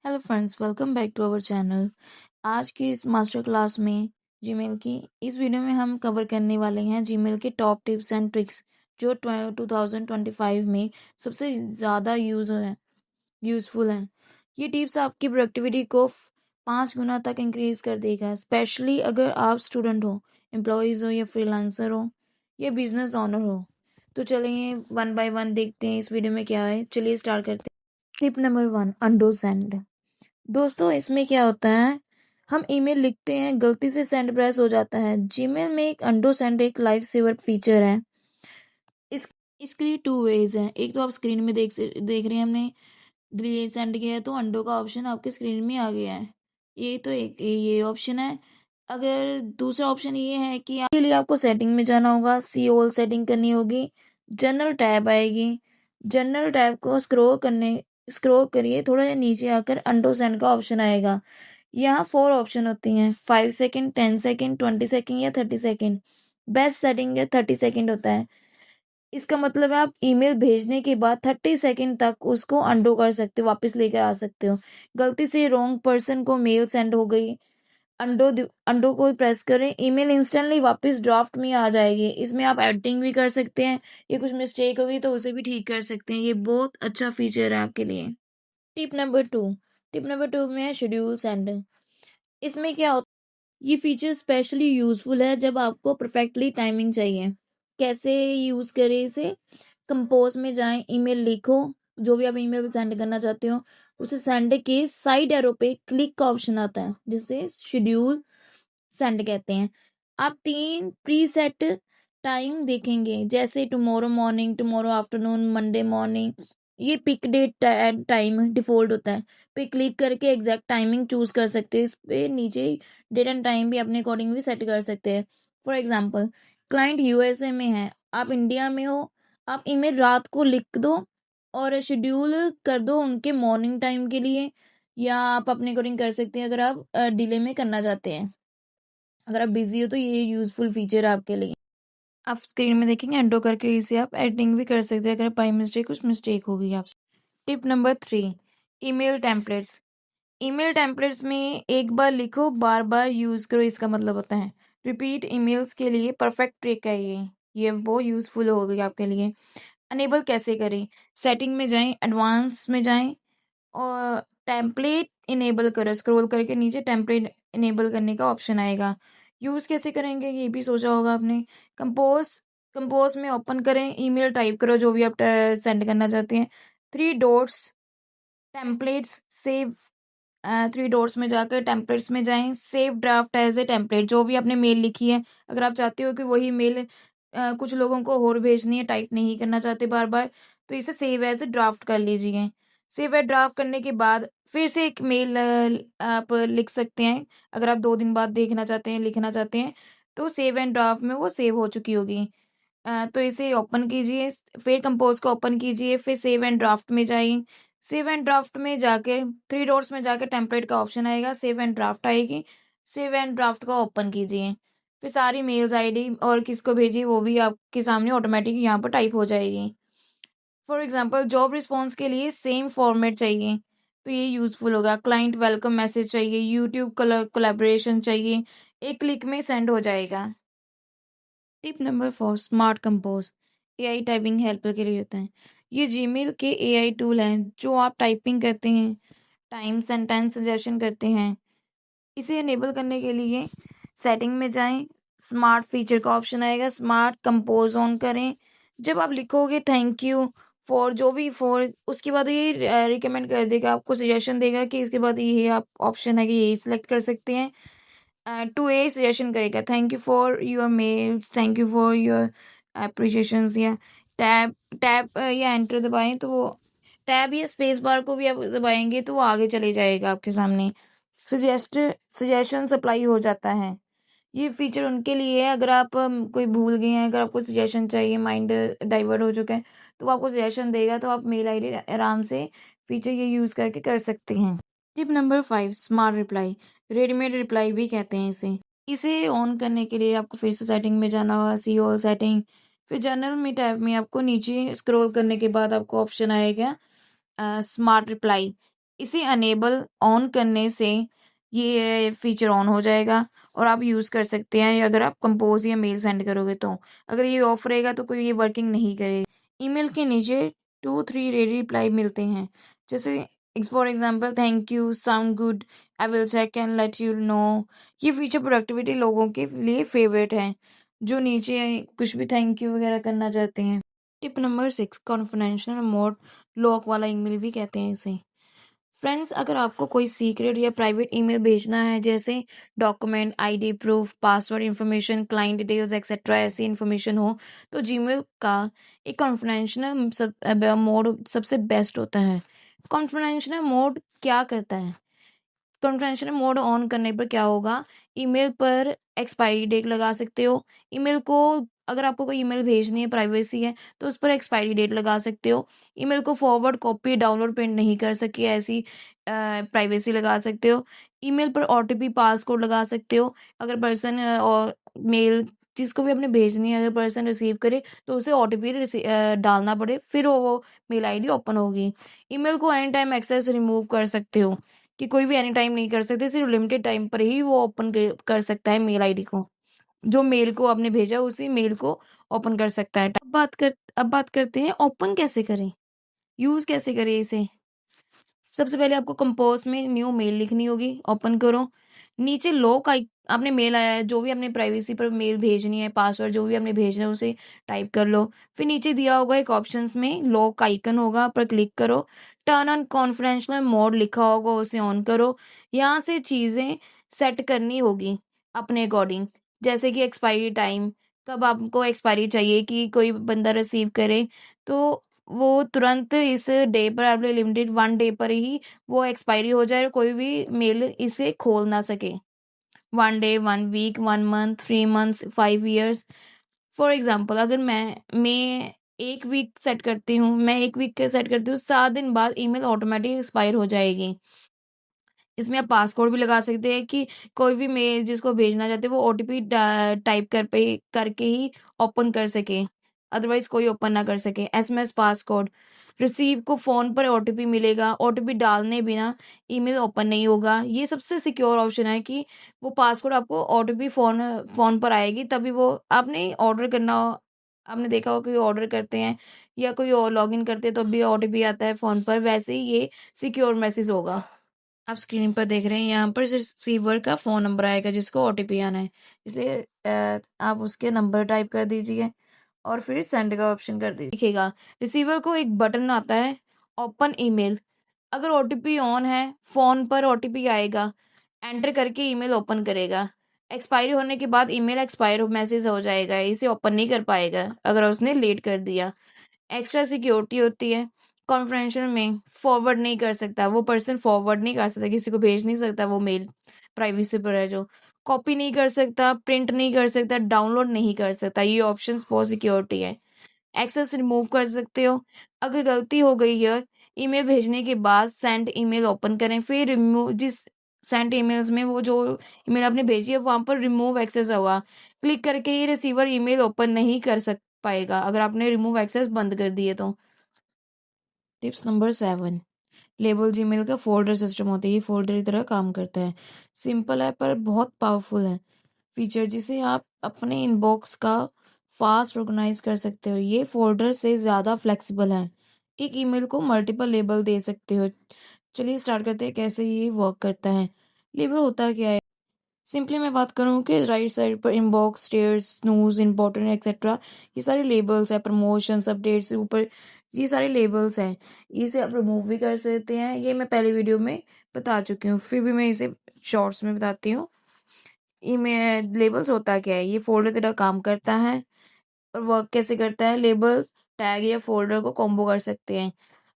Hello friends, welcome back to our channel. आज की इस मास्टर क्लास में जीमेल की इस वीडियो में हम कवर करने वाले हैं जीमेल के टॉप टिप्स एंड ट्रिक्स जो 2025 में सबसे ज़्यादा यूज़फुल हैं। ये टिप्स आपकी प्रोडक्टिविटी को 5 गुना तक इंक्रीज कर देगा, स्पेशली अगर आप स्टूडेंट हो, एम्प्लॉयज़ हो या फ्रीलांसर हो या बिजनेस ओनर हो। तो चलिए वन बाय वन देखते हैं इस वीडियो में क्या है। चलिए स्टार्ट करते हैं। टिप नंबर 1, अंडो सेंड। दोस्तों, इसमें क्या होता है, हम ईमेल लिखते हैं, गलती से सेंड प्रेस हो जाता है। जीमेल में एक अंडो सेंड एक लाइफ सेवर फीचर है। इस इसके लिए 2 वेज हैं। एक तो आप स्क्रीन में देख रहे हैं, हमने डिलीट सेंड किया है तो अंडो का ऑप्शन आपके स्क्रीन में आ गया है। ये तो एक ये ऑप्शन है। अगर दूसरा ऑप्शन ये है कि आपके लिए आपको सेटिंग में जाना होगा, सी ऑल सेटिंग करनी होगी, जनरल टैब आएगी। जनरल टैब को स्क्रॉल करिए, थोड़ा सा नीचे आकर अंडो सेंड का ऑप्शन आएगा। यहाँ 4 ऑप्शन होती हैं, 5 सेकेंड, 10 सेकेंड, 20 सेकेंड या 30 सेकेंड। बेस्ट सेटिंग है 30 सेकेंड होता है। इसका मतलब है आप ईमेल भेजने के बाद 30 सेकेंड तक उसको अंडो कर सकते हो, वापस लेकर आ सकते हो। गलती से रॉन्ग पर्सन को मेल सेंड हो गई, अंडो को प्रेस करें, ईमेल इंस्टेंटली वापस ड्राफ्ट में आ जाएगी। इसमें आप एडिटिंग भी कर सकते हैं, ये कुछ मिस्टेक होगी तो उसे भी ठीक कर सकते हैं। ये बहुत अच्छा फीचर है आपके लिए। Tip number 2। टिप नंबर 2 में है शेड्यूल सेंड। इसमें क्या होता है, ये फीचर स्पेशली यूजफुल है जब आपको परफेक्टली टाइमिंग चाहिए। कैसे यूज करें इसे? कंपोज में जाएं, ईमेल लिखो, जो भी आप ईमेल सेंड करना चाहते हो उसे सेंड के साइड एरो पे क्लिक का ऑप्शन आता है जिसे शेड्यूल सेंड कहते हैं। आप 3 प्रीसेट टाइम देखेंगे, जैसे tomorrow morning, tomorrow afternoon, Monday morning. ये पिक डेट टाइम डिफॉल्ट होता है। पे क्लिक करके एग्जैक्ट टाइमिंग चूज कर सकते हैं। इस पे नीचे डेट एंड टाइम भी अपने अकॉर्डिंग भी सेट कर सकते हैं। फॉर एग्जांपल, क्लाइंट यूएसए में है, आप इंडिया में हो, आप ईमेल रात को लिख दो और शेड्यूल कर दो उनके मॉर्निंग टाइम के लिए, या आप अपने अकॉर्डिंग कर सकते हैं अगर आप डिले में करना चाहते हैं। अगर आप बिजी हो तो ये यूजफुल फीचर है आपके लिए। आप स्क्रीन में देखेंगे, एंडो करके इसे आप एडिटिंग भी कर सकते हैं अगर बाई मिस्टेक कुछ मिस्टेक होगी आपसे। Tip number 3, email templates. Email templates में एक बार लिखो, बार बार यूज करो, इसका मतलब होता है रिपीट ईमेल्स के लिए परफेक्ट ट्रिक है ये बहुत यूजफुल होगी आपके लिए। अनेबल कैसे करें? सेटिंग में जाएं, एडवांस में जाएं और टेम्पलेट इनेबल करो। स्क्रॉल करके नीचे टेम्पलेट इनेबल करने का ऑप्शन आएगा। यूज़ कैसे करेंगे ये भी सोचा होगा आपने। कंपोज कंपोज में ओपन करें, ईमेल टाइप करो जो भी आप सेंड करना चाहते हैं। 3 डॉट्स, टेम्पलेट्स, सेव। 3 डॉट्स में जाकर टेम्पलेट्स में जाएं, save draft as a template. जो भी आपने मेल लिखी है, अगर आप चाहते हो कि वही मेल कुछ लोगों को और भेजनी है, टाइप नहीं करना चाहते बार बार, तो इसे सेव एज ए ड्राफ्ट कर लीजिए। सेव एज ड्राफ्ट करने के बाद फिर से एक मेल आप लिख सकते हैं। अगर आप 2 दिन बाद देखना चाहते हैं, लिखना चाहते हैं, तो सेव एंड ड्राफ्ट में वो सेव हो चुकी होगी। तो इसे ओपन कीजिए, फिर कंपोज को ओपन कीजिए, फिर सेव एंड ड्राफ्ट में जाइए। सेव एंड ड्राफ्ट में जाकर 3 डॉट्स में जाकर टेम्पलेट का ऑप्शन आएगा, सेव एंड ड्राफ्ट आएगी। सेव एंड ड्राफ्ट को ओपन कीजिए, फिर सारी मेल्स आईडी और किसको भेजिए वो भी आपके सामने ऑटोमेटिक यहाँ पर टाइप हो जाएगी। फॉर एग्जांपल, जॉब रिस्पॉन्स के लिए सेम फॉर्मेट चाहिए तो ये यूजफुल होगा। क्लाइंट वेलकम मैसेज चाहिए, यूट्यूब कोलैबोरेशन चाहिए, एक क्लिक में सेंड हो जाएगा। Tip number 4, smart compose. AI typing helper के लिए होता है। ये जीमेल के एआई टूल हैं जो आप टाइपिंग करते हैं, टाइम सेंटेंस सजेशन करते हैं। इसे इनेबल करने के लिए सेटिंग में जाएं, स्मार्ट फीचर का ऑप्शन आएगा, स्मार्ट कंपोज ऑन करें। जब आप लिखोगे थैंक यू फॉर जो भी फॉर, उसके बाद ये रिकमेंड कर देगा, आपको सजेशन देगा कि इसके बाद ये आप ऑप्शन है कि ये सिलेक्ट कर सकते हैं। टू ए सजेशन करेगा, thank you for your mails, thank you for your appreciations, या टैब टैब या एंटर दबाएं तो वो टैब या स्पेस बार को भी आप दबाएंगे तो वो आगे चले जाएगा आपके सामने। सजेशन अप्लाई हो जाता है। ये फीचर उनके लिए है अगर आप कोई भूल गए हैं, अगर आपको सजेशन चाहिए, माइंड डाइवर्ट हो चुका है, तो वो आपको सजेशन देगा, तो आप मेल आईडी आराम से फीचर ये यूज़ करके कर सकते हैं। Tip number 5, smart reply. Readymade reply भी कहते हैं इसे। इसे ऑन करने के लिए आपको फिर से सेटिंग में जाना होगा, सी ऑल सेटिंग, फिर जनरल में टैब में आपको नीचे स्क्रॉल करने के बाद आपको ऑप्शन आएगा स्मार्ट रिप्लाई। इसे अनेबल ऑन करने से ये फीचर ऑन हो जाएगा और आप यूज़ कर सकते हैं अगर आप कंपोज या मेल सेंड करोगे तो। अगर ये ऑफ रहेगा तो कोई ये वर्किंग नहीं करेगा। ईमेल के नीचे 2-3 रेडी रिप्लाई मिलते हैं, जैसे for example thank you, sound good, I will check and let you know. ये फीचर प्रोडक्टिविटी लोगों के लिए फेवरेट है जो नीचे कुछ भी थैंक यू वगैरह करना चाहते हैं। Tip number 6, confidential mode lock वाला ईमेल भी कहते हैं इसे। फ्रेंड्स, अगर आपको कोई सीक्रेट या प्राइवेट ईमेल भेजना है, जैसे document, ID proof, password information, client details etcetera, ऐसी इन्फॉर्मेशन हो, तो जीमेल का एक कॉन्फिडेंशियल मोड सबसे बेस्ट होता है। कॉन्फिडेंशियल मोड क्या करता है? कॉन्फिडेंशियल मोड ऑन करने पर क्या होगा, ईमेल पर एक्सपायरी डेट लगा सकते हो। ईमेल को अगर आपको कोई ईमेल भेजनी है, प्राइवेसी है, तो उस पर एक्सपायरी डेट लगा सकते हो। ईमेल को फॉरवर्ड, कॉपी, डाउनलोड, प्रिंट नहीं कर सके, ऐसी प्राइवेसी लगा सकते हो। ईमेल पर ओटीपी, पासकोड लगा सकते हो। अगर पर्सन और मेल जिसको भी आपने भेजनी है, अगर पर्सन रिसीव करे तो उसे ओटीपी डालना पड़े, फिर वो मेल आईडी ओपन होगी। ईमेल को एनी टाइम एक्सेस रिमूव कर सकते हो कि कोई भी एनी टाइम नहीं कर सकते, सिर्फ लिमिटेड टाइम पर ही वो ओपन कर सकता है मेल आईडी को। जो मेल को आपने भेजा उसी मेल को ओपन कर सकता है। अब बात करते हैं ओपन कैसे करें, यूज़ कैसे करें इसे। सबसे पहले आपको कंपोज में न्यू मेल लिखनी होगी, ओपन करो। नीचे लॉक आई आपने मेल आया है, जो भी आपने प्राइवेसी पर मेल भेजनी है, पासवर्ड जो भी आपने भेजना है उसे टाइप कर लो। फिर नीचे दिया होगा एक ऑप्शंस में लॉक आइकन होगा, पर क्लिक करो। टर्न ऑन कॉन्फिडेंशियल मोड लिखा होगा, उसे ऑन करो। यहाँ से चीज़ें सेट करनी होगी अपने अकॉर्डिंग, जैसे कि एक्सपायरी टाइम, कब आपको एक्सपायरी चाहिए कि कोई बंदा रिसीव करे, तो वो तुरंत इस डे पर आपने लिमिटेड 1 डे पर ही वो एक्सपायरी हो जाए और कोई भी मेल इसे खोल ना सके। 1 day, 1 week, 1 month, 3 months, 5 years. For example अगर मैं 1 वीक सेट करती हूँ, मैं 1 वीक का सेट करती हूँ, 7 दिन बाद ईमेल ऑटोमैटिक एक्सपायर हो जाएगी। इसमें आप पासकोड भी लगा सकते हैं कि कोई भी मेल जिसको भेजना चाहते हैं वो ओटीपी टाइप करके ही ओपन कर सके, अदरवाइज कोई ओपन ना कर सके। एसएमएस पासकोड, रिसीव को फ़ोन पर ओटीपी मिलेगा, ओटीपी डालने बिना ईमेल ओपन नहीं होगा। ये सबसे सिक्योर ऑप्शन है कि वो पासकोड आपको ओटीपी फ़ोन पर आएगी, तभी वो आपने ऑर्डर करना हो। आपने देखा होगा कि ऑर्डर करते हैं या कोई और लॉगिन करते हैं तो भी ओटीपी आता है फ़ोन पर, वैसे ही ये सिक्योर मैसेज होगा। आप स्क्रीन पर देख रहे हैं, यहाँ पर रिसीवर का फ़ोन नंबर आएगा जिसको ओटीपी आना है। इसलिए आप उसके नंबर टाइप कर दीजिए और फिर सेंड का ऑप्शन कर दीजिए। दिखेगा रिसीवर को एक बटन आता है ओपन ईमेल। अगर ओटीपी ऑन है, फ़ोन पर ओटीपी आएगा, एंटर करके ईमेल ओपन करेगा। एक्सपायरी होने के बाद ईमेल एक्सपायर मैसेज हो जाएगा, इसे ओपन नहीं कर पाएगा अगर उसने लेट कर दिया। एक्स्ट्रा सिक्योरिटी होती है। कॉन्फिडेंशियल में फॉरवर्ड नहीं कर सकता, वो पर्सन फॉरवर्ड नहीं कर सकता, किसी को भेज नहीं सकता वो मेल, प्राइवेसी पर है जो। कॉपी नहीं कर सकता, प्रिंट नहीं कर सकता, डाउनलोड नहीं कर सकता, ये ऑप्शंस बहुत सिक्योरिटी है। एक्सेस रिमूव कर सकते हो। अगर गलती हो गई है, ईमेल भेजने के बाद सेंड ईमेल ओपन करें, फिर रिमूव जिस सेंड ईमेल्स में वो जो ईमेल आपने भेजी है वहाँ पर रिमूव एक्सेस होगा। क्लिक करके ही रिसीवर ईमेल ओपन नहीं कर पाएगा अगर आपने रिमूव एक्सेस बंद कर दिए तो। टिप्स नंबर 7, लेबल जीमेल का फ़ोल्डर सिस्टम होता है, ये फ़ोल्डर की तरह काम करता है। सिंपल है पर बहुत पावरफुल है फीचर, जिसे आप अपने इनबॉक्स का फास्ट ऑर्गेनाइज कर सकते हो। ये फ़ोल्डर से ज़्यादा फ्लेक्सिबल है। एक ईमेल को मल्टीपल लेबल दे सकते हो। चलिए स्टार्ट करते हैं कैसे ये वर्क करता है। लेबल होता क्या है? सिंपली मैं बात करूँ कि राइट साइड पर inbox, stairs, snooze, important etcetera, ये सारे लेबल्स हैं। प्रमोशंस, अपडेट्स ऊपर ये सारे लेबल्स हैं। इसे आप रिमूव भी कर सकते हैं, ये मैं पहले वीडियो में बता चुकी हूँ, फिर भी मैं इसे शॉर्ट्स में बताती हूँ। ये मैं लेबल्स होता क्या है, ये फोल्डर तरह काम करता है और वर्क कैसे करता है। लेबल टैग या फोल्डर को कॉम्बो कर सकते हैं।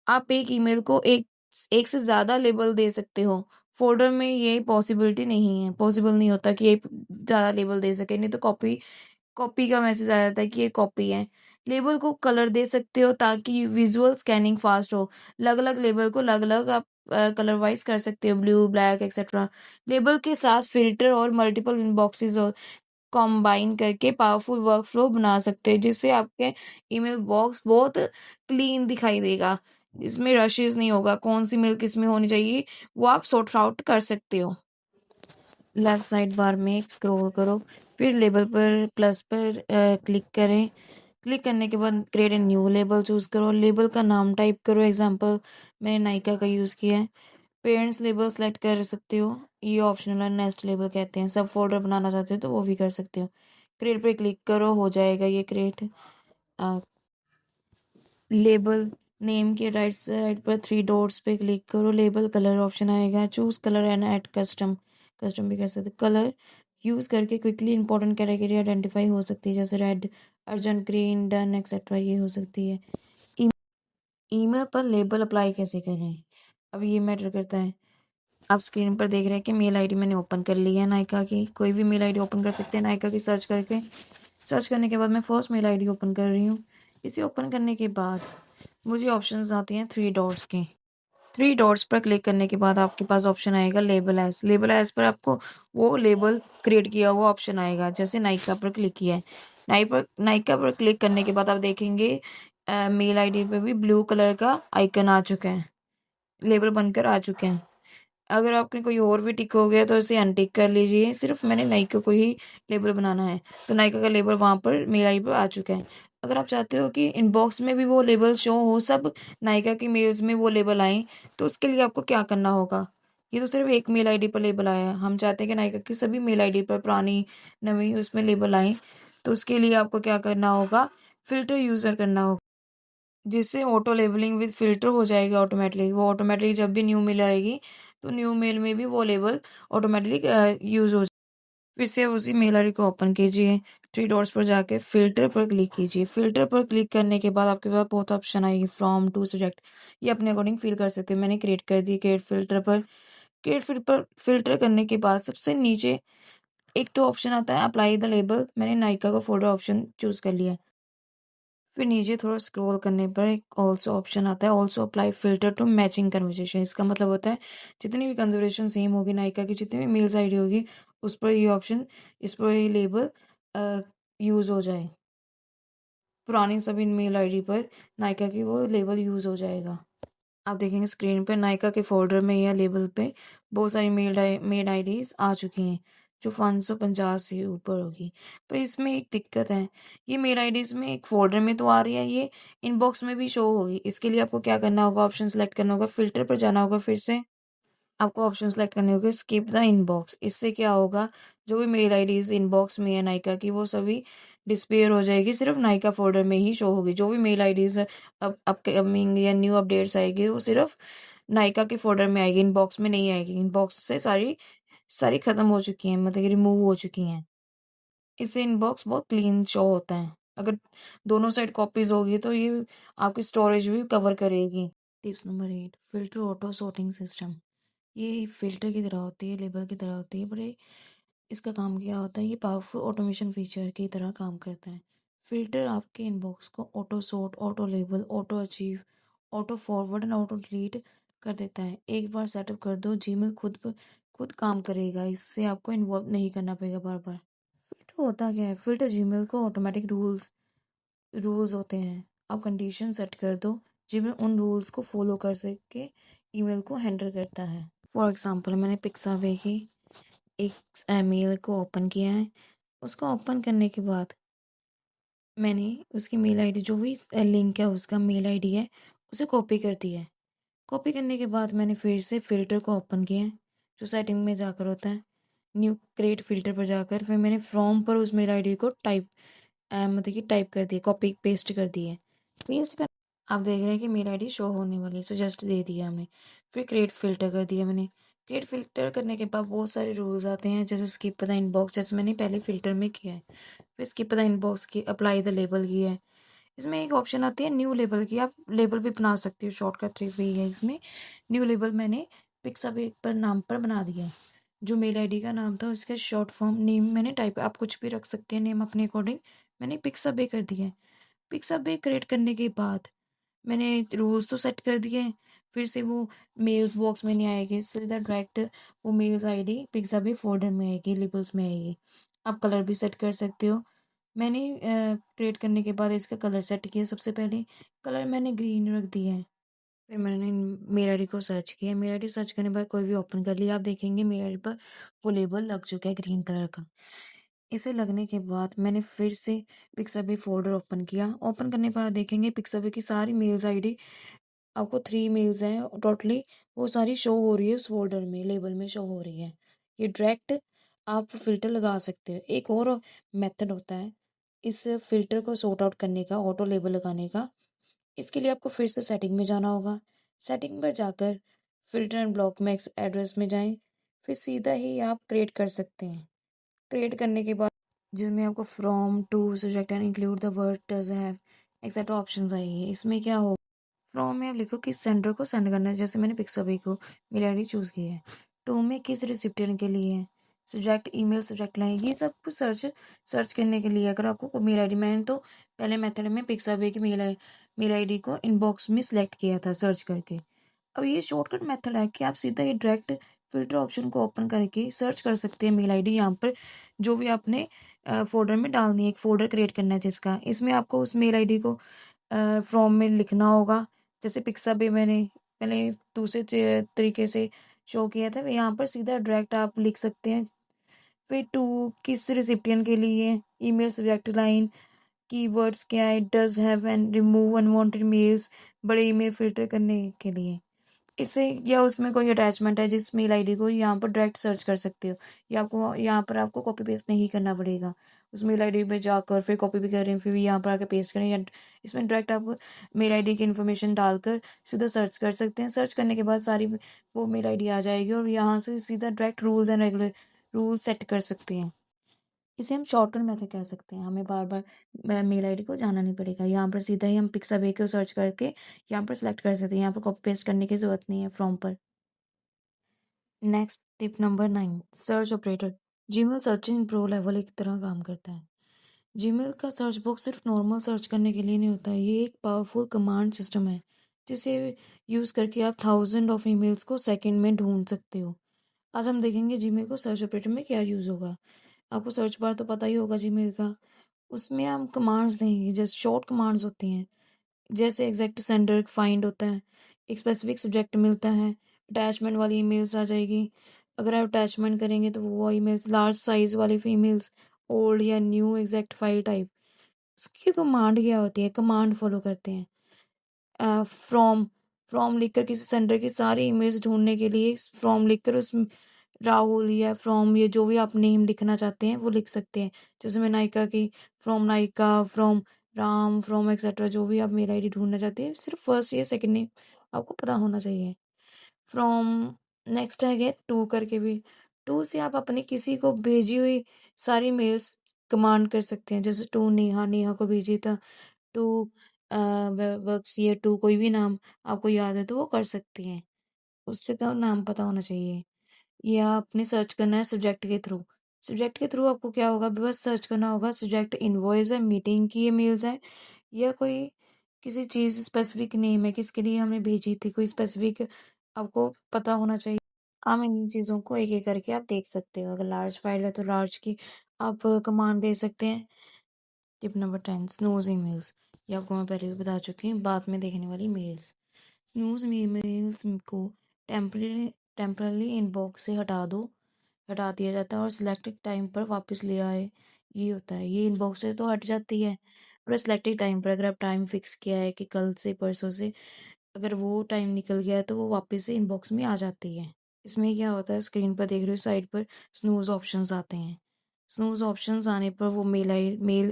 आप एक ईमेल को एक एक से ज़्यादा लेबल दे सकते हो। फोल्डर में ये पॉसिबिलिटी नहीं है, पॉसिबल नहीं होता कि एक ज़्यादा लेबल दे सके, नहीं तो कॉपी कॉपी का मैसेज आ जाता है कि ये कॉपी है। लेबल को कलर दे सकते हो ताकि विजुअल स्कैनिंग फास्ट हो। अलग अलग लेबल को अलग अलग आप कलर वाइज कर सकते हो, ब्लू, ब्लैक एक्सेट्रा। लेबल के साथ फिल्टर और मल्टीपल इनबॉक्सेस कंबाइन करके पावरफुल वर्कफ्लो बना सकते हैं, जिससे आपके ईमेल बॉक्स बहुत क्लीन दिखाई देगा। इसमें रशेज़ नहीं होगा, कौन-सी मिल्क इसमें होनी चाहिए, वो आप सॉर्ट आउट कर सकते हो। लेफ्ट साइड बार में स्क्रॉल करो, फिर लेबल पर प्लस पर क्लिक करें। क्लिक करने के बाद create a new label choose करो। लेबल का नाम टाइप करो, एग्जांपल मैंने नायका का यूज़ किया है। पेरेंट्स लेबल सेलेक्ट कर सकते हो, ये ऑप्शनल है, नेक्स्ट लेबल कहते हैं। सब फोल्डर बनाना चाहते हो तो वो भी कर सकते हो। क्रिएट पे क्लिक करो, हो जाएगा ये क्रिएट। लेबल नेम के राइट साइड पर 3 डॉट्स पे क्लिक करो, लेबल कलर ऑप्शन आएगा, choose colour and add custom. Custom भी कर सकते कलर यूज करके क्विकली इंपॉर्टेंट कैटेगरी आइडेंटिफाई हो सकती है, जैसे red, urgent, green, done etcetera, ये हो सकती है। ईमेल पर लेबल अप्लाई कैसे करें, अब ये मैटर करता है। आप स्क्रीन पर देख रहे हैं कि मेल आईडी मैंने ओपन कर ली है नायका की। कोई भी मेल आईडी ओपन कर सकते हैं नायका की सर्च करके। सर्च करने के बाद मैं फर्स्ट मेल आईडी ओपन कर रही हूँ। इसे ओपन करने के बाद मुझे ऑप्शंस आती हैं 3 डॉट्स की। 3 डॉट्स पर क्लिक करने के बाद आपके पास ऑप्शन आएगा लेबल एज। लेबल एज पर आपको वो लेबल क्रिएट किया हुआ ऑप्शन आएगा, जैसे नायका पर क्लिक किया है। नायका पर क्लिक करने के बाद आप देखेंगे मेल आईडी पे भी ब्लू कलर का आइकन आ चुका है, लेबल बनकर आ चुके हैं। अगर आपने कोई और भी टिक हो गया तो इसे अनटिक कर लीजिए। सिर्फ मैंने नायका को ही लेबल बनाना है, तो नायका का लेबल वहाँ पर मेल आई पर आ चुका है। अगर आप चाहते हो कि इनबॉक्स में भी वो लेबल शो हो, सब नायका की मेल्स में वो लेबल आए, तो उसके लिए आपको क्या करना होगा। ये तो सिर्फ एक मेल आईडी पर लेबल आया है, हम चाहते हैं कि नायका की सभी मेल आईडी पर पुरानी नवी उसमें लेबल आए। तो उसके लिए आपको क्या करना होगा, फिल्टर यूज़र करना होगा, जिससे ऑटो लेबलिंग विद फ़िल्टर हो जाएगा ऑटोमेटिकली। वो ऑटोमेटिकली जब भी न्यू मेल आएगी, तो न्यू मेल में भी वो लेबल ऑटोमेटिकली यूज़ हो। फिर से उसी मेल आईडी को ओपन कीजिए, 3 डॉट्स पर जाके फ़िल्टर पर क्लिक कीजिए। फ़िल्टर पर क्लिक करने के बाद आपके पास बहुत ऑप्शन आएगी, फ्रॉम टू सिलेक्ट। ये अपने अकॉर्डिंग फ़िल कर सकते हैं। मैंने क्रिएट कर दी, क्रिएट फ़िल्टर पर। फ़िल्टर करने के बाद सबसे नीचे एक तो ऑप्शन आता है अप्लाई द लेबल। मैंने नायका का फ़ोल्डर ऑप्शन चूज़ कर लिया। फिर नीचे थोड़ा स्क्रॉल करने पर एक ऑल्सो ऑप्शन आता है, also apply filter to matching conversation. इसका मतलब होता है जितनी भी कन्वर्जेशन सेम होगी नायका की, जितनी भी मेल्स आईडी होगी, उस पर ये ऑप्शन, इस पर ये लेबल यूज़ हो जाए। पुरानी सभी मेल आईडी पर नायका की वो लेबल यूज़ हो जाएगा। आप देखेंगे स्क्रीन पे नायका के फ़ोल्डर में या लेबल पे बहुत सारी मेल आईडीज़ आ चुकी हैं, जो 550 से ऊपर होगी। पर इसमें एक दिक्कत है, ये मेल आईडीज़ में एक फ़ोल्डर में तो आ रही है, ये इनबॉक्स में भी शो होगी। इसके लिए आपको क्या करना होगा, ऑप्शन सेलेक्ट करना होगा, फ़िल्टर पर जाना होगा, फिर से आपको ऑप्शन सेलेक्ट करने होंगे स्किप द इनबॉक्स। इससे क्या होगा, जो भी मेल आईडीज़ इनबॉक्स में है नायका की, वो सभी डिसअपीयर हो जाएगी, सिर्फ नायका फ़ोल्डर में ही शो होगी। जो भी मेल आईडीज़ अब अपकमिंग या न्यू अपडेट्स आएगी, वो सिर्फ नायका के फ़ोल्डर में आएगी, इनबॉक्स में नहीं आएगी। इनबॉक्स से सारी सारी ख़त्म हो चुकी हैं, मतलब कि रिमूव हो चुकी हैं। इससे इनबॉक्स बहुत क्लीन शो होता है। अगर दोनों साइड कॉपीज़ होगी तो ये आपकी स्टोरेज भी कवर करेगी। Tips number 8, filter auto sorting system. ये फ़िल्टर की तरह होती है, लेबल की तरह होती है, पर ये इसका काम क्या होता है, ये पावरफुल ऑटोमेशन फीचर की तरह काम करता है। फ़िल्टर आपके इनबॉक्स को auto sort, auto label, auto achieve, auto forward and auto delete कर देता है। एक बार सेटअप कर दो, जीमेल खुद काम करेगा, इससे आपको इन्वॉल्व नहीं करना पड़ेगा बार बार। फ़िल्टर होता क्या है, फ़िल्टर जीमेल को ऑटोमेटिक रूल्स रूल्स होते हैं। आप कंडीशन सेट कर दो, जीमेल उन रूल्स को फॉलो कर सके, ईमेल को हैंडल करता है। फॉर एग्जांपल मैंने पिक्सावे की एक मेल को ओपन किया है। उसको ओपन करने के बाद मैंने उसकी मेल आईडी, जो भी लिंक है उसका मेल आईडी है, उसे कॉपी कर दिया है। कॉपी करने के बाद मैंने फिर से फ़िल्टर को ओपन किया है, जो सेटिंग में जाकर होता है, न्यू क्रिएट फ़िल्टर पर जाकर फिर मैंने फ्रॉम पर उस मेल आईडी को मतलब कि टाइप कर दिया, कॉपी पेस्ट कर दिया है। पेस्ट कर आप देख रहे हैं कि मेल आईडी शो होने वाली है, सजेस्ट दे दिया हमने। फिर क्रिएट फ़िल्टर कर दिया मैंने। क्रिएट फ़िल्टर करने के बाद बहुत सारे रूल्स आते हैं, जैसे स्किप द इनबॉक्स, जैसे मैंने पहले फ़िल्टर में किया है। फिर स्किप द इनबॉक्स की, अप्लाई द लेबल की है। इसमें एक ऑप्शन आती है न्यू लेबल की, आप लेबल भी बना सकते हो, शॉर्टकट ट्रिक भी है इसमें। न्यू लेबल मैंने पिक्साबे पर नाम पर बना दिया है। जो मेल आईडी का नाम था उसका शॉर्ट फॉर्म नेम मैंने टाइप, आप कुछ भी रख सकते हैं नेम अपने अकॉर्डिंग, मैंने पिक्साबे कर दिया है। पिक्साबे क्रिएट करने के बाद मैंने रूल्स तो सेट कर दिए हैं। फिर से वो मेल्स बॉक्स में नहीं आएगी, सीधा डायरेक्ट वो मेल्स आईडी पिक्साबे फोल्डर में आएगी, लेबल्स में आएगी। आप कलर भी सेट कर सकते हो। मैंने क्रिएट करने के बाद इसका कलर सेट किया। सबसे पहले कलर मैंने ग्रीन रख दिया है। फिर मैंने मेल आईडी को सर्च किया। मेल आईडी सर्च करने के बाद कोई भी ओपन कर लिया, आप देखेंगे मेल आईडी पर वो लेबल लग चुका है ग्रीन कलर का। इसे लगने के बाद मैंने फिर से पिक्साबे फ़ोल्डर ओपन किया। ओपन करने के बाद देखेंगे पिक्साबे की सारी मेल्स आईडी, आपको 3 मेल्स हैं टोटली, वो सारी शो हो रही है उस फ़ोल्डर में, लेबल में शो हो रही है। ये डायरेक्ट आप फ़िल्टर लगा सकते हो। एक और मेथड होता है इस फ़िल्टर को सॉर्ट आउट करने का, ऑटो लेबल लगाने का। इसके लिए आपको फिर से सेटिंग में जाना होगा। सेटिंग पर जाकर filter and block max address में जाएँ, फिर सीधा ही आप क्रिएट कर सकते हैं। क्रिएट करने के बाद जिसमें आपको from, to, subject and include the word does have etcetera options आएँगे। इसमें क्या हो, फ्रॉम में आप लिखो किस सेंडर को सेंड करना है, जैसे मैंने पिक्साबे को मेल आईडी चूज़ की है। टू में किस रिसिप्टेंट के लिए है। सब्जेक्ट ईमेल सब्जेक्ट लाइन, ये सब कुछ सर्च करने के लिए अगर आपको मेल आईडी, मैंने तो पहले मेथड में पिक्साबे की मेल आईडी को इनबॉक्स में सिलेक्ट किया था सर्च करके। अब ये शॉर्टकट मेथड है कि आप सीधा ये डायरेक्ट फ़िल्टर ऑप्शन को ओपन करके सर्च कर सकते हैं मेल आईडी यहाँ पर, जो भी आपने फ़ोल्डर में डालनी है। एक फ़ोल्डर क्रिएट करना है जिसका, इसमें आपको उस मेल आईडी को फ्रॉम में लिखना होगा। जैसे पिक्साबे मैंने पहले दूसरे तरीके से शो किया था, यहाँ पर सीधा डायरेक्ट आप लिख सकते हैं। फिर टू किस रिसिप्टियन के लिए, ईमेल सब्जेक्ट लाइन, कीवर्ड्स क्या है, does have and remove unwanted mails, बड़े ईमेल फ़िल्टर करने के लिए। इससे या उसमें कोई अटैचमेंट है जिस मेल आईडी को यहाँ पर डायरेक्ट सर्च कर सकते हो, या आपको यहाँ पर आपको कॉपी पेस्ट नहीं करना पड़ेगा। उस मेल आईडी पे जाकर फिर कॉपी भी करें, फिर यहाँ पर आके पेस्ट करें, या इसमें डायरेक्ट आप मेल आईडी की इन्फॉर्मेशन डालकर सीधा सर्च कर सकते हैं। सर्च करने के बाद सारी वो मेल आईडी आ जाएगी और यहाँ से सीधा direct rules and regular rule set कर सकते हैं। इसे हम शॉर्टकट मेथड कह सकते हैं। हमें बार-बार मेल आईडी को जाना नहीं पड़ेगा। यहाँ पर सीधा ही हम पिक्साबे को सर्च करके यहाँ पर सेलेक्ट कर सकते हैं। यहाँ पर कॉपी पेस्ट करने की ज़रूरत नहीं है फ्रॉम पर। Next tip number 9, search operator. Gmail searching pro level की तरह काम करता है। जीमेल का सर्च बॉक्स सिर्फ नॉर्मल सर्च करने के लिए नहीं होता है, ये एक पावरफुल कमांड सिस्टम है जिसे यूज़ करके आप थाउजेंड ऑफ ईमेल्स को सेकंड में ढूंढ सकते हो। आज हम देखेंगे जीमेल को सर्च ऑपरेटर में क्या यूज़ होगा। आपको सर्च बार तो पता ही होगा जीमेल का, उसमें हम कमांड्स देंगे, जैसे शॉर्ट कमांड्स होती हैं, जैसे एग्जैक्ट सेंडर फाइंड होता है, एक स्पेसिफिक सब्जेक्ट मिलता है, अटैचमेंट वाली ईमेल्स आ जाएगी। अगर आप अटैचमेंट करेंगे तो वो ईमेल्स लार्ज साइज वाली ईमेल्स, ओल्ड या न्यू एग्जैक्ट फाइल टाइप। उसकी कमांड क्या होती है, कमांड फॉलो करते हैं। फ्रॉम, फ्रॉम लिखकर किसी सेंडर की सारी इमेज ढूंढने के लिए फ्रॉम लिखकर उस राहुल या फ्रॉम, ये जो भी आप नेम लिखना चाहते हैं वो लिख सकते हैं। जैसे मैं नायिका की, फ्रॉम नायिका, फ्रॉम राम, फ्रॉम एक्सेट्रा, जो भी आप मेल आईडी ढूंढना चाहते हैं सिर्फ फर्स्ट या सेकंड नेम आपको पता होना चाहिए। फ्रॉम नेक्स्ट है टू करके भी, टू से आप अपनी किसी को भेजी हुई सारी मेल्स कमांड कर सकते हैं। जैसे टू नेहा, नेहा को भेजी था, टू वर्क्स ये, टू कोई भी नाम आपको याद है तो वो कर सकती हैं। उससे तो नाम पता होना चाहिए। या आपने सर्च करना है सब्जेक्ट के थ्रू। सब्जेक्ट के थ्रू आपको क्या होगा, बस सर्च करना होगा सब्जेक्ट इनवॉइस है, मीटिंग की ये मेल्स है, या कोई किसी चीज़ स्पेसिफिक नेम है किसके लिए हमने भेजी थी, कोई स्पेसिफिक आपको पता होना चाहिए। आप इन चीज़ों को एक एक करके आप देख सकते हो। अगर लार्ज फाइल है तो लार्ज की आप कमांड दे सकते हैं। Tip number 10, snooze emails. ये आपको मैं पहले भी बता चुकी हूँ, बाद में देखने वाली मेल्स। स्नूज ईमेल्स को टेम्परली इनबॉक्स से हटा दिया जाता है और सिलेक्टेड टाइम पर वापस ले आए, ये होता है। ये इनबॉक्स से तो हट जाती है और सिलेक्टेड टाइम पर, अगर आप टाइम फिक्स किया है कि कल से परसों से, अगर वो टाइम निकल गया है तो वो वापस से इनबॉक्स में आ जाती है। इसमें क्या होता है, स्क्रीन पर देख रहे हो साइड पर स्नूज ऑप्शंस आते हैं। स्नूज ऑप्शंस आने पर वो मेल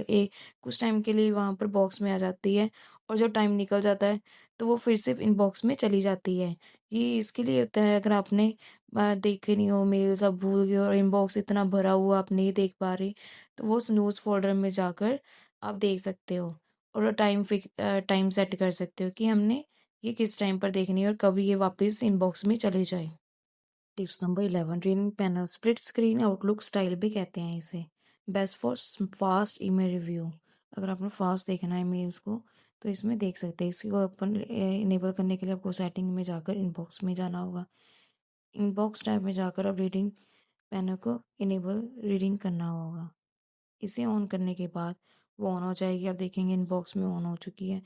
एक कुछ टाइम के लिए वहाँ पर बॉक्स में आ जाती है, और जब टाइम निकल जाता है तो वो फिर से इनबॉक्स में चली जाती है। ये इसके लिए होता है, अगर आपने देखे नहीं हो मेल्स, आप भूल गए और इनबॉक्स इतना भरा हुआ आप नहीं देख पा रहे, तो वो स्नूज फोल्डर में जाकर आप देख सकते हो और टाइम सेट कर सकते हो कि हमने ये किस टाइम पर देखनी है और कब ये वापस इनबॉक्स में चले जाए। Tips number 11, reading panel, split screen outlook style भी कहते हैं इसे। Best for fast email review. अगर आपने फास्ट देखना है मेल्स को तो इसमें देख सकते हैं। इसको अपन इनेबल करने के लिए आपको सेटिंग में जाकर इनबॉक्स में जाना होगा। इनबॉक्स टैब में जाकर आप रीडिंग पैनल को इनेबल रीडिंग करना होगा। इसे ऑन करने के बाद वो ऑन हो जाएगी, आप देखेंगे इनबॉक्स में ऑन हो चुकी है।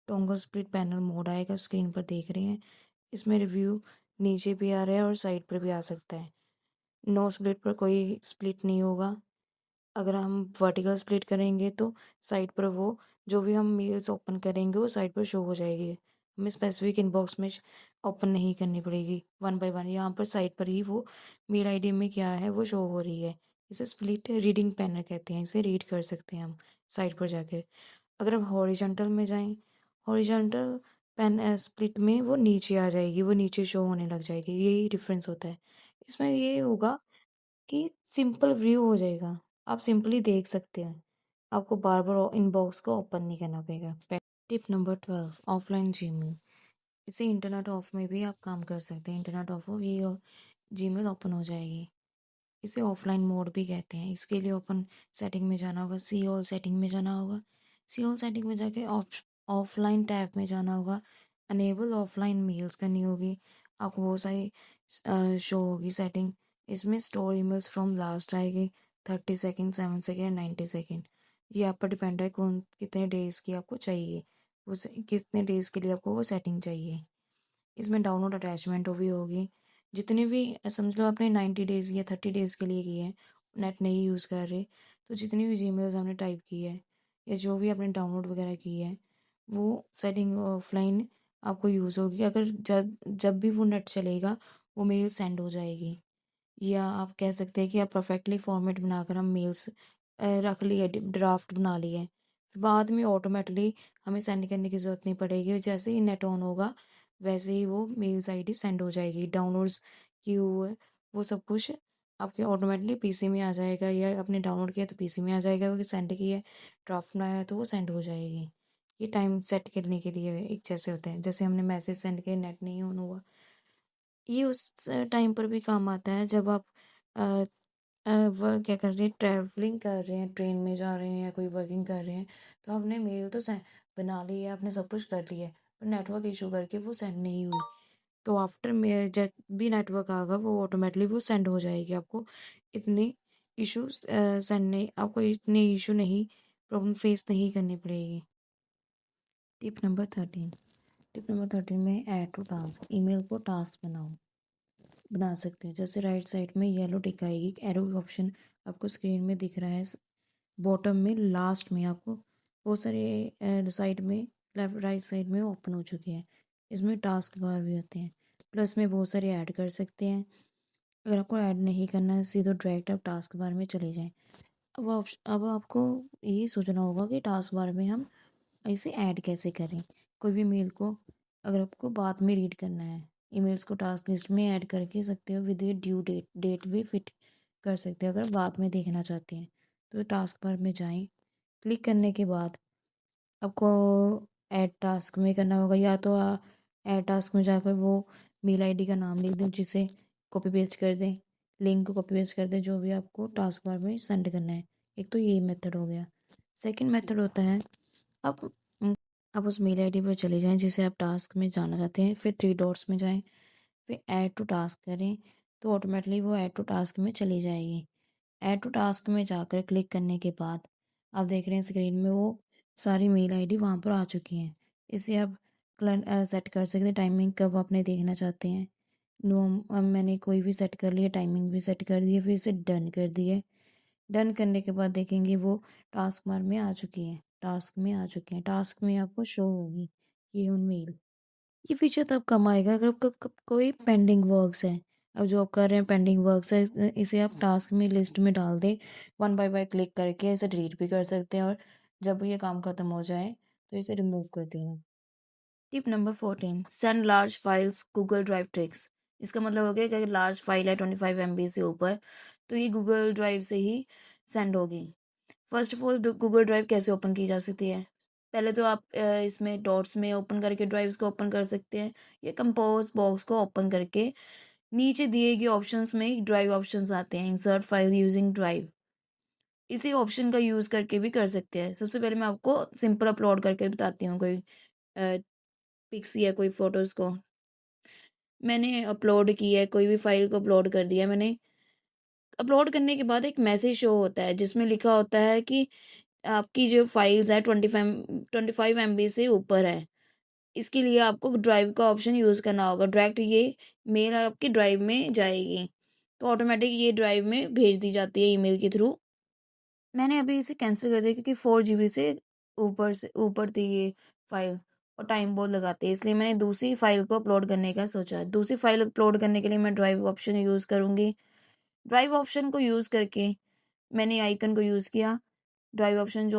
टॉगल स्प्लिट पैनल मोड आएगा, स्क्रीन पर देख रहे हैं। इसमें रिव्यू नीचे भी आ रहा है और साइड पर भी आ सकता है। नो स्प्लिट पर कोई स्प्लिट नहीं होगा। अगर हम वर्टिकल स्प्लिट करेंगे तो साइड पर वो जो भी हम मेल्स ओपन करेंगे वो साइड पर शो हो जाएगी। हमें स्पेसिफिक इनबॉक्स में ओपन नहीं करनी पड़ेगी, वन बाय वन यहाँ पर साइड पर ही वो मेल आईडी में क्या है वो शो हो रही है। इसे स्प्लिट रीडिंग पैनल कहते हैं, इसे रीड कर सकते हैं हम साइड पर जाके। अगर हम हॉरिजॉन्टल में जाएं, हॉरिजॉन्टल पेन स्प्लिट में वो नीचे आ जाएगी, वो नीचे शो होने लग जाएगी। यही डिफरेंस होता है। इसमें ये होगा कि सिंपल व्यू हो जाएगा, आप सिंपली देख सकते हैं, आपको बार बार इनबॉक्स को ओपन नहीं करना पड़ेगा। Tip number 12, offline Gmail. इसे इंटरनेट ऑफ में भी आप काम कर सकते हैं। इंटरनेट ऑफ हो ये जीमेल ओपन हो जाएगी। इसे ऑफलाइन मोड भी कहते हैं। इसके लिए ओपन सेटिंग में जाना होगा, सी ऑल सेटिंग में जाना होगा। सी ऑल सेटिंग में जाके ऑफलाइन टैब में जाना होगा। अनेबल ऑफलाइन मेल्स करनी होगी, आपको बहुत सारी शो होगी सेटिंग। इसमें स्टोर ईमेल्स फ्रॉम लास्ट आएगी, 30 सेकेंड, 7 सेकेंड, 90 सेकेंड। ये आप पर डिपेंड है कौन कितने डेज़ की आपको चाहिए, कितने डेज़ के लिए आपको वो सेटिंग चाहिए। इसमें डाउनलोड अटैचमेंट भी होगी। जितने भी समझ लो आपने 90 डेज़ या 30 डेज़ के लिए किए हैं, नेट नहीं यूज़ कर रहे, तो जितनी भी जीमेल्स हमने टाइप की है या जो भी आपने डाउनलोड वगैरह की है वो सेटिंग ऑफलाइन आपको यूज़ होगी। अगर जब जब भी वो नेट चलेगा वो मेल सेंड हो जाएगी। या आप कह सकते हैं कि आप परफेक्टली फॉर्मेट बनाकर हम मेल्स रख लिए, ड्राफ्ट बना लिए, फिर बाद में ऑटोमेटिकली हमें सेंड करने की ज़रूरत नहीं पड़ेगी। जैसे ही नेट ऑन होगा वैसे ही वो मेल्स आईडी सेंड हो जाएगी। डाउनलोड्स की हुए वो सब कुछ आपके ऑटोमेटिकली पीसी में आ जाएगा, या आपने डाउनलोड किया तो पीसी में आ जाएगा, क्योंकि सेंड किया है, ड्राफ्ट बनाया तो वो सेंड हो जाएगी। ये टाइम सेट करने के लिए एक जैसे होते हैं, जैसे हमने मैसेज सेंड किया, नेट नहीं ऑन हुआ, ये उस टाइम पर भी काम आता है जब आप अ, वर्क क्या कर रहे हैं, ट्रैवलिंग कर रहे हैं, ट्रेन में जा रहे हैं या कोई वर्किंग कर रहे हैं, तो आपने मेल तो बना ली है, आपने सब कुछ कर लिया है, पर नेटवर्क इशू करके वो सेंड नहीं हुई। तो आफ्टर में जब भी नेटवर्क आएगा वो ऑटोमेटिकली वो सेंड हो जाएगी। आपको इतनी इशू सेंड नहीं, आपको इतनी इशू नहीं, प्रॉब्लम फेस नहीं करनी पड़ेगी। टिप नंबर 13, टिप नंबर 13 में ऐड टू टास्क। ईमेल को टास्क बना सकते हैं। जैसे राइट साइड में येलो टिक आएगी, एरो का ऑप्शन आपको स्क्रीन में दिख रहा है, बॉटम में लास्ट में आपको बहुत सारे साइड में लेफ्ट राइट साइड में ओपन हो चुके हैं। इसमें टास्क बार भी होते हैं, प्लस में बहुत सारे ऐड कर सकते हैं। अगर आपको ऐड नहीं करना है सीधे डायरेक्ट आप टास्क बार में चले जाएं। अब आपको ये सोचना होगा कि टास्क बार में हम इसे ऐड कैसे करें। कोई भी मेल को अगर आपको बाद में रीड करना है, ईमेल्स को टास्क लिस्ट में ऐड करके सकते हो, विद ड्यू डेट भी फिट कर सकते हो अगर बाद में देखना चाहते हैं। तो टास्क बार में जाएं, क्लिक करने के बाद आपको ऐड टास्क में करना होगा, या तो ऐड टास्क में जाकर वो मेल आईडी का नाम लिख दें, जिसे कॉपी पेस्ट कर दें, लिंक को कॉपी पेस्ट कर दें, जो भी आपको टास्क बार में सेंड करना है। एक तो ये मेथड हो गया। सेकंड मेथड होता है आप आप उस मेल आईडी पर चले जाएं जिसे आप टास्क में जाना चाहते हैं, फिर 3 डॉट्स में जाएं, फिर ऐड टू टास्क करें, तो ऑटोमेटिकली वो ऐड टू टास्क में चली जाएगी। ऐड टू टास्क में जाकर क्लिक करने के बाद आप देख रहे हैं स्क्रीन में वो सारी मेल आईडी वहाँ पर आ चुकी हैं। इसे आप सेट कर सकते हैं टाइमिंग कब आपने देखना चाहते हैं। नो, मैंने कोई भी सेट कर लिया, टाइमिंग भी सेट कर दी है, फिर इसे डन कर दिए। डन करने के बाद देखेंगे वो टास्क बार में आ चुकी हैं, टास्क में आ चुके हैं, टास्क में आपको शो होगी ये उन मेल। ये फीचर तब कम आएगा अगर आपका कोई पेंडिंग वर्क्स है। अब जो आप कर रहे हैं पेंडिंग वर्क्स है, इसे आप टास्क में लिस्ट में डाल दें, वन बाय वन क्लिक करके इसे डिलीट भी कर सकते हैं, और जब ये काम खत्म हो जाए तो इसे रिमूव कर दें। Tip number 14, send large files Google drive tricks. इसका मतलब हो गया कि अगर लार्ज फाइल है 25 MB से ऊपर तो ये गूगल ड्राइव से ही सेंड होगी। First of all Google drive कैसे ओपन की जा सकती है। पहले तो आप इसमें डॉट्स में ओपन करके ड्राइव्स को ओपन कर सकते हैं, या कंपोज बॉक्स को ओपन करके नीचे दिए गए ऑप्शंस में ड्राइव ऑप्शंस आते हैं, इंसर्ट फाइल यूजिंग ड्राइव, इसी ऑप्शन का यूज़ करके भी कर सकते हैं। सबसे पहले मैं आपको सिंपल अपलोड करके बताती हूँ कोई पिक्स या कोई फ़ोटोज़ को। मैंने अपलोड किया है, कोई भी फाइल को अपलोड कर दिया मैंने। अपलोड करने के बाद एक मैसेज शो होता है जिसमें लिखा होता है कि आपकी जो फाइल्स है 25 MB से ऊपर है, इसके लिए आपको ड्राइव का ऑप्शन यूज़ करना होगा। डायरेक्ट ये मेल आपकी ड्राइव में जाएगी, तो ऑटोमेटिक ये ड्राइव में भेज दी जाती है ईमेल के थ्रू। मैंने अभी इसे कैंसिल कर दिया क्योंकि 4 GB से ऊपर थी ये फाइल और टाइम बहुत लगाते हैं, इसलिए मैंने दूसरी फाइल को अपलोड करने का सोचा। दूसरी फाइल अपलोड करने के लिए मैं ड्राइव ऑप्शन यूज़ करूँगी। ड्राइव ऑप्शन को यूज़ करके मैंने आइकन को यूज़ किया, ड्राइव ऑप्शन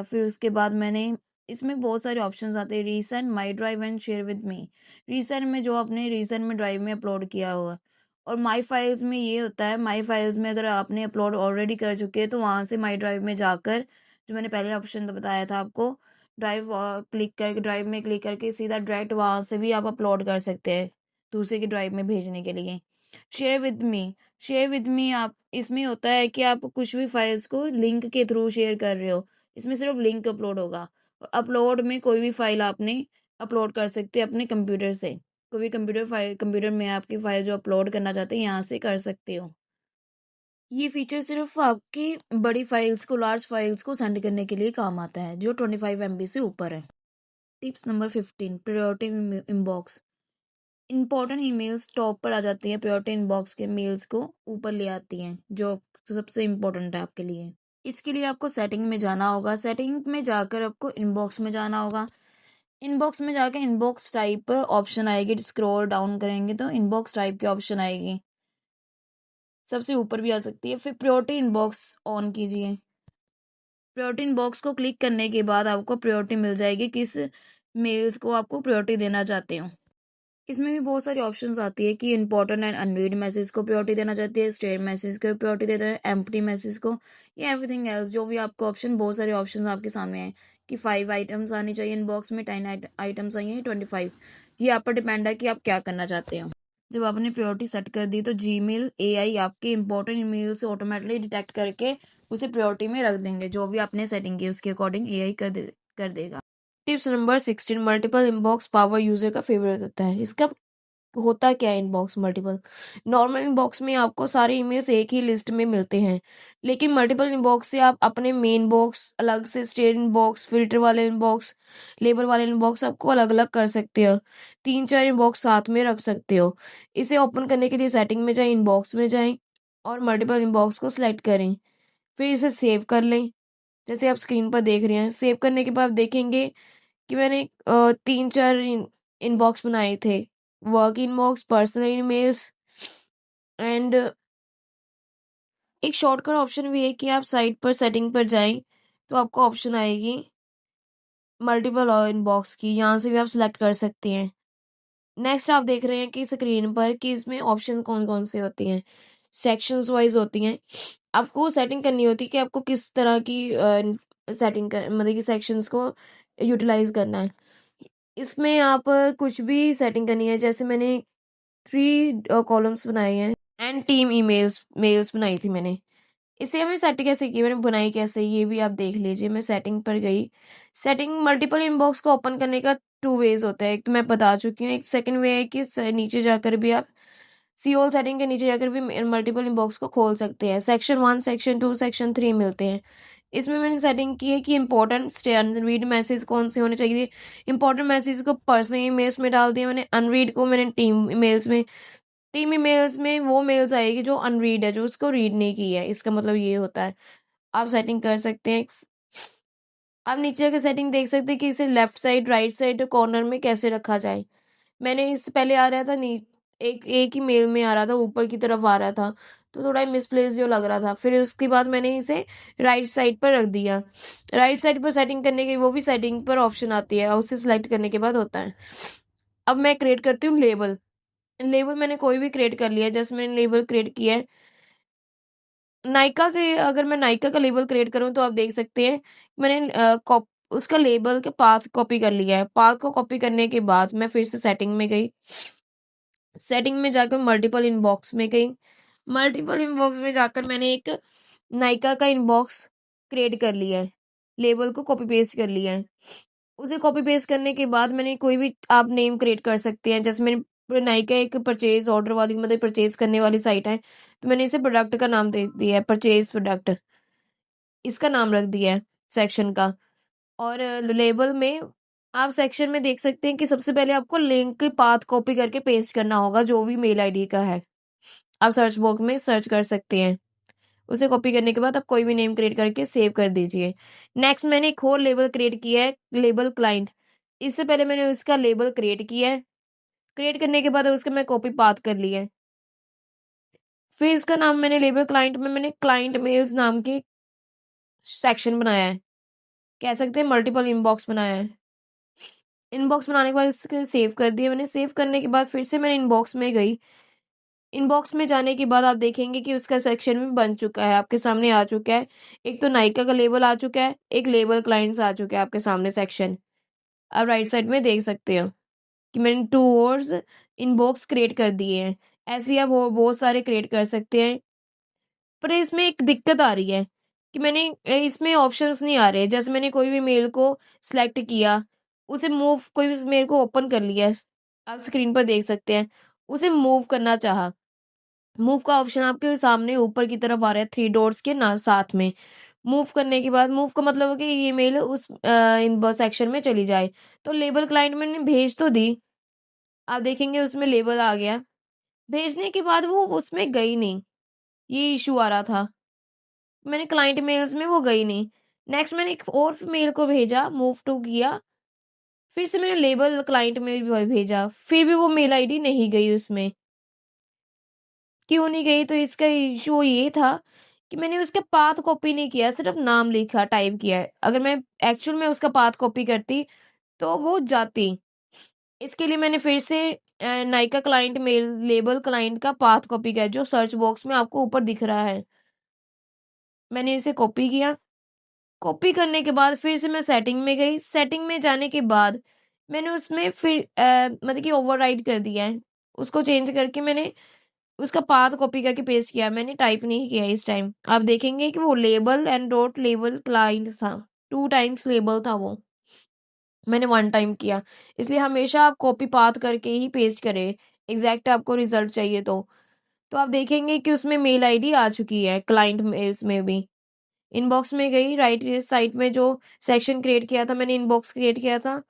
फिर उसके बाद मैंने इसमें बहुत सारे ऑप्शंस आते हैं, recent, my drive and share with me. Recent में जो आपने रीसेंट में ड्राइव में अपलोड किया हुआ, और माई फाइल्स में ये होता है, माई फाइल्स में अगर आपने अपलोड ऑलरेडी कर चुके हैं तो वहाँ से माई ड्राइव में जाकर, जो मैंने पहले ऑप्शन बताया था आपको, ड्राइव में क्लिक करके सीधा डायरेक्ट वहाँ से भी आप अपलोड कर सकते हैं दूसरे की ड्राइव में भेजने के लिए। शेयर विद मी आप इसमें होता है कि आप कुछ भी फाइल्स को लिंक के थ्रू शेयर कर रहे हो, इसमें सिर्फ लिंक अपलोड होगा। अपलोड में कोई भी फाइल आपने अपलोड कर सकते हैं अपने कंप्यूटर से, कोई भी कंप्यूटर में आपकी फाइल जो अपलोड करना चाहते हैं यहाँ से कर सकते हो। ये फीचर सिर्फ आपकी बड़ी फाइल्स को, लार्ज फाइल्स को सेंड करने के लिए काम आता है जो 25 MB से ऊपर है। Tips number 15, priority inbox. Important emails top पर आ जाती है, प्रायोरिटी इनबॉक्स के मेल्स को ऊपर ले आती हैं जो सबसे इम्पोर्टेंट है आपके लिए। इसके लिए आपको सेटिंग में जाना होगा, सेटिंग में जाकर आपको इनबॉक्स में जाना होगा। इनबॉक्स में जाकर इनबॉक्स टाइप पर ऑप्शन आएगी, स्क्रॉल डाउन करेंगे तो इनबॉक्स टाइप की ऑप्शन आएगी, सबसे ऊपर भी आ सकती है। फिर प्रायोरिटी इनबॉक्स ऑन कीजिए। प्रायोरिटी इनबॉक्स को क्लिक करने के बाद आपको प्रायोरिटी मिल जाएगी, किस मेल्स को आपको प्रायोरिटी देना चाहते हो। इसमें भी बहुत सारी ऑप्शंस आती है कि इंपॉर्टेंट एंड अनरीड मैसेज को प्रायोरिटी देना चाहती है, स्टेयर मैसेज को प्रायोरिटी देता है, एम्प्टी मैसेज को, या एवरीथिंग एल्स, जो भी आपको ऑप्शन, बहुत सारे ऑप्शंस आपके सामने हैं कि 5 आइटम्स आनी चाहिए इनबॉक्स में, 10 आइटम्स आई हैं, 25। ये आप पर डिपेंड है कि आप क्या करना चाहते हो। जब आपने प्रायोरिटी सेट कर दी तो जीमेल एआई आपके इंपॉर्टेंट ईमेल से ऑटोमेटिकली डिटेक्ट करके उसे प्रायोरिटी में रख देंगे, जो भी आपने सेटिंग की उसके अकॉर्डिंग एआई कर देगा। Tips number 16, multiple inbox power user का फेवरेट होता है। इसका होता क्या है इनबॉक्स मल्टीपल? नॉर्मल इनबॉक्स में आपको सारे ईमेल्स एक ही लिस्ट में मिलते हैं, लेकिन मल्टीपल इनबॉक्स से आप अपने मेन बॉक्स अलग से, स्टेट इनबॉक्स, फिल्टर वाले इनबॉक्स, लेबल वाले इनबॉक्स आपको अलग अलग कर सकते हो। 3-4 इनबॉक्स साथ में रख सकते हो। इसे ओपन करने के लिए सेटिंग में जाएं, इनबॉक्स में जाएं और मल्टीपल इनबॉक्स को सिलेक्ट करें, फिर इसे सेव कर लें। जैसे आप स्क्रीन पर देख रहे हैं, सेव करने के बाद देखेंगे कि मैंने 3-4 इनबॉक्स बनाए थे, work inbox, personal emails and एक शॉर्टकट ऑप्शन भी है कि आप साइट पर सेटिंग पर जाएं तो आपको ऑप्शन आएगी मल्टीपल इनबॉक्स की, यहाँ से भी आप सिलेक्ट कर सकते हैं। नेक्स्ट आप देख रहे हैं कि स्क्रीन पर कि इसमें ऑप्शन कौन कौन से होती हैं, सेक्शंस वाइज होती हैं। आपको सेटिंग करनी होती है कि आपको किस तरह की सेटिंग कर, मतलब कि सेक्शंस को यूटिलाइज करना है। इसमें आप कुछ भी सेटिंग करनी है, जैसे मैंने 3 कॉलम्स बनाए हैं एंड टीम मेल्स बनाई थी मैंने। इसे हमें सेट कैसे की, मैंने बनाई कैसे, ये भी आप देख लीजिए। मैं सेटिंग पर गई। सेटिंग मल्टीपल इनबॉक्स को ओपन करने का 2 वेज होता है, एक तो मैं बता चुकी हूँ, एक सेकंड वे है कि नीचे जाकर भी आप सी ऑल सेटिंग के नीचे जाकर भी मल्टीपल इनबॉक्स को खोल सकते हैं। सेक्शन 1, सेक्शन 2, सेक्शन 3 मिलते हैं। इसमें मैंने सेटिंग की है कि इंपॉर्टेंट अनरीड मैसेज कौन से होने चाहिए। इंपॉर्टेंट मैसेज को पर्सनल ईमेल्स में डाल दिया मैंने, अनरीड को मैंने टीम ईमेल्स में। टीम ईमेल्स में वो मेल्स आएगी जो अनरीड है, जो उसको रीड नहीं की है, इसका मतलब ये होता है। आप सेटिंग कर सकते हैं। आप नीचे जाकर सेटिंग देख सकते हैं कि इसे left side, right side, corner में कैसे रखा जाए। मैंने इससे पहले आ रहा था एक एक ही मेल में आ रहा था, ऊपर की तरफ आ रहा था, तो थोड़ा मिसप्लेस जो लग रहा था। फिर उसके बाद मैंने इसे राइट साइड पर रख दिया। राइट साइड पर सेटिंग करने की वो भी सेटिंग पर ऑप्शन आती है, उसे सिलेक्ट करने के बाद होता है। अब मैं क्रिएट करती हूँ लेबल। लेबल मैंने कोई भी क्रिएट कर लिया, जैसे मैंने लेबल क्रिएट किया है नायका के। अगर मैं नायका का लेबल क्रिएट करूँ तो आप देख सकते हैं मैंने उसका लेबल के पाथ कॉपी कर लिया है। पाथ को कॉपी करने के बाद मैं फिर से सेटिंग में गई। सेटिंग में जाकर मल्टीपल इनबॉक्स में गई। मल्टीपल इनबॉक्स में जाकर मैंने एक नायका का इनबॉक्स क्रिएट कर लिया है। लेबल को कॉपी पेस्ट कर लिया है। उसे कॉपी पेस्ट करने के बाद मैंने कोई भी आप नेम क्रिएट कर सकते हैं। जैसे मैंने नायका एक परचेज ऑर्डर वाली, मतलब परचेज करने वाली साइट है, तो मैंने इसे प्रोडक्ट का नाम दे दिया है, परचेज प्रोडक्ट, इसका नाम रख दिया है सेक्शन का। और लेबल में आप सेक्शन में देख सकते हैं कि सबसे पहले आपको लिंक पाथ कॉपी करके पेस्ट करना होगा, जो भी मेल आईडी का है। आप सर्च बॉक्स में सर्च कर सकते हैं। उसे कॉपी करने के बाद आप कोई भी नेम क्रिएट करके सेव कर दीजिए। नेक्स्ट मैंने एक और लेबल क्रिएट किया है, लेबल क्लाइंट। इससे पहले मैंने उसका लेबल क्रिएट किया है। क्रिएट करने के बाद उसका मैं कॉपी पाथ कर लिया है। फिर इसका नाम मैंने लेबल क्लाइंट में मैंने क्लाइंट मेल्स नाम के सेक्शन बनाया है। कह सकते हैं मल्टीपल इनबॉक्स बनाया है। इनबॉक्स बनाने के बाद इसको सेव कर दिया मैंने। सेव करने के बाद फिर से मैंने इनबॉक्स में गई। इनबॉक्स में जाने के बाद आप देखेंगे कि उसका सेक्शन भी बन चुका है, आपके सामने आ चुका है। एक तो नायका का लेबल आ चुका है, एक लेबल क्लाइंट्स आ चुका है आपके सामने सेक्शन। आप राइट साइड में देख सकते हो कि मैंने 2 और इनबॉक्स क्रिएट कर दिए हैं। ऐसे ही आप बहुत सारे क्रिएट कर सकते हैं। पर इसमें एक दिक्कत आ रही है कि मैंने इसमें ऑप्शंस नहीं आ रहे। जैसे मैंने कोई भी मेल को सिलेक्ट किया, उसे मूव कोई भी मेल को ओपन कर लिया, आप स्क्रीन पर देख सकते हैं। उसे मूव करना चाहा, मूव का ऑप्शन आपके सामने ऊपर की तरफ आ रहा है 3 डॉट्स के ना साथ में। मूव करने के बाद मूव का मतलब है कि ये मेल उस इनबॉक्स सेक्शन में चली जाए। तो लेबल क्लाइंट मैंने भेज तो दी, आप देखेंगे उसमें लेबल आ गया। भेजने के बाद वो उसमें गई नहीं, ये इशू आ रहा था। मैंने क्लाइंट मेल्स में वो गई नहीं। नेक्स्ट मैंने एक और मेल को भेजा, मूव टू किया, फिर से मैंने लेबल क्लाइंट में भी भेजा, फिर भी वो मेल आईडी नहीं गई उसमें। क्यों नहीं गई? तो इसका इशू ये था कि मैंने उसका पाथ कॉपी नहीं किया, सिर्फ नाम लिखा, टाइप किया है। अगर मैं एक्चुअल में उसका पाथ कॉपी करती तो वो जाती। इसके लिए मैंने फिर से Nykaa client mail label client का पाथ कॉपी किया, जो सर्च बॉक्स में आपको ऊपर दिख रहा है। मैंने इसे कॉपी किया। कॉपी करने के बाद फिर से मैं सेटिंग में गई। सेटिंग में जाने के बाद मैंने उसमें फिर मतलब कि ओवरराइड कर दिया है। उसको चेंज करके मैंने उसका पाथ कॉपी करके पेस्ट किया। मैंने टाइप नहीं किया इस टाइम। आप देखेंगे कि वो label and dot label client था, 2 टाइम्स लेबल था वो। मैंने 1 टाइम किया। इसलिए हमेशा आप कॉपी पाथ करके ही पेस्ट करें, एग्जैक्ट आपको रिजल्ट चाहिए तो। तो आप देखेंगे कि उसमें मेल आईडी आ चुकी है क्लाइंट मेल्स में भी। इनबॉक्स में गई, राइट साइड में जो सेक्शन क्रिएट किया था मैंने, इनबॉक्स क्रिएट किया था।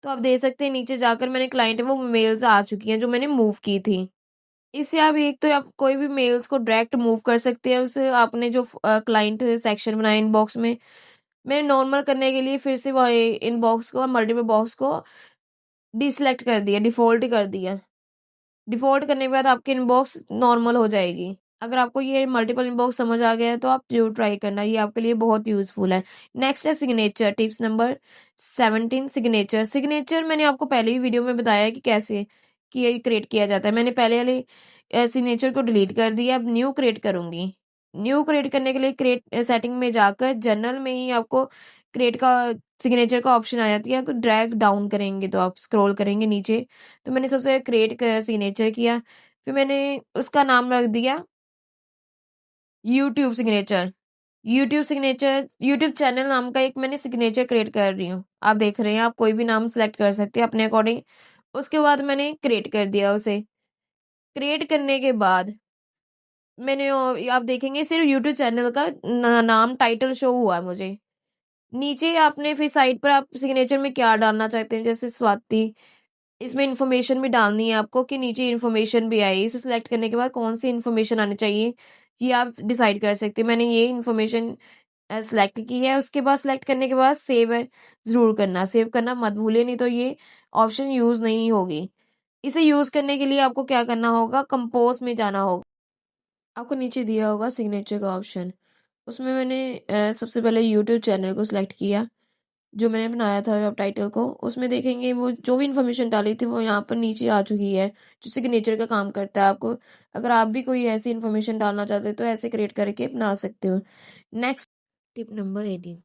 तो आप देख सकते हैं नीचे जाकर मैंने क्लाइंट वो मेल्स आ चुकी हैं जो मैंने मूव की थी। इससे आप एक तो आप कोई भी मेल्स को डायरेक्ट मूव कर सकते हैं उस आपने जो क्लाइंट सेक्शन बनाया इनबॉक्स में। मैंने नॉर्मल करने के लिए फिर से वो इनबॉक्स को मल्टीपल बॉक्स को डिसलेक्ट कर दिया, डिफ़ॉल्ट कर दिया। डिफ़ॉल्ट करने के बाद आपकी इनबॉक्स नॉर्मल हो जाएगी। अगर आपको ये मल्टीपल इनबॉक्स समझ आ गया है तो आप ज़रूर ट्राई करना, ये आपके लिए बहुत यूज़फुल है। नेक्स्ट है signature, tips number 17 signature. Signature मैंने आपको पहले ही वीडियो में बताया है कि कैसे कि ये क्रिएट किया जाता है। मैंने पहले वाले सिग्नेचर को डिलीट कर दिया, अब न्यू क्रिएट करूँगी। न्यू क्रिएट करने के लिए क्रिएट सेटिंग में जाकर जनरल में ही आपको क्रिएट का सिग्नेचर का ऑप्शन आ जाती है। आपको ड्रैग डाउन करेंगे तो आप स्क्रॉल करेंगे नीचे। तो मैंने सबसे क्रिएट सिग्नेचर किया, फिर मैंने उसका नाम रख दिया यूट्यूब सिग्नेचर। यूट्यूब चैनल नाम का एक मैंने सिग्नेचर क्रिएट कर रही हूँ। आप देख रहे हैं, आप कोई भी नाम सेलेक्ट कर सकते हैं अपने अकॉर्डिंग। उसके बाद मैंने क्रिएट कर दिया उसे। क्रिएट करने के बाद मैंने आप देखेंगे सिर्फ यूट्यूब चैनल का नाम टाइटल शो हुआ है मुझे। नीचे आपने फिर साइड पर आप सिग्नेचर में क्या डालना चाहते हैं, जैसे स्वाति, इसमें इन्फॉर्मेशन भी डालनी है आपको कि नीचे इन्फॉर्मेशन भी आए। इसे सिलेक्ट करने के बाद कौन सी इन्फॉर्मेशन आनी चाहिए ये आप डिसाइड कर सकते हैं। मैंने ये इन्फॉर्मेशन सेलेक्ट की है। उसके बाद सेलेक्ट करने के बाद सेव है ज़रूर करना, सेव करना मत भूलिए, नहीं तो ये ऑप्शन यूज़ नहीं होगी। इसे यूज़ करने के लिए आपको क्या करना होगा, कंपोज में जाना होगा। आपको नीचे दिया होगा सिग्नेचर का ऑप्शन, उसमें मैंने सबसे पहले यूट्यूब चैनल को सिलेक्ट किया जो मैंने बनाया था वेब टाइटल को। उसमें देखेंगे वो जो भी इन्फॉर्मेशन डाली थी वो यहाँ पर नीचे आ चुकी है, जो सिग्नेचर का काम करता है। आपको अगर आप भी कोई ऐसी इन्फॉर्मेशन डालना चाहते हो तो ऐसे क्रिएट करके बना सकते हो। Next tip number 18,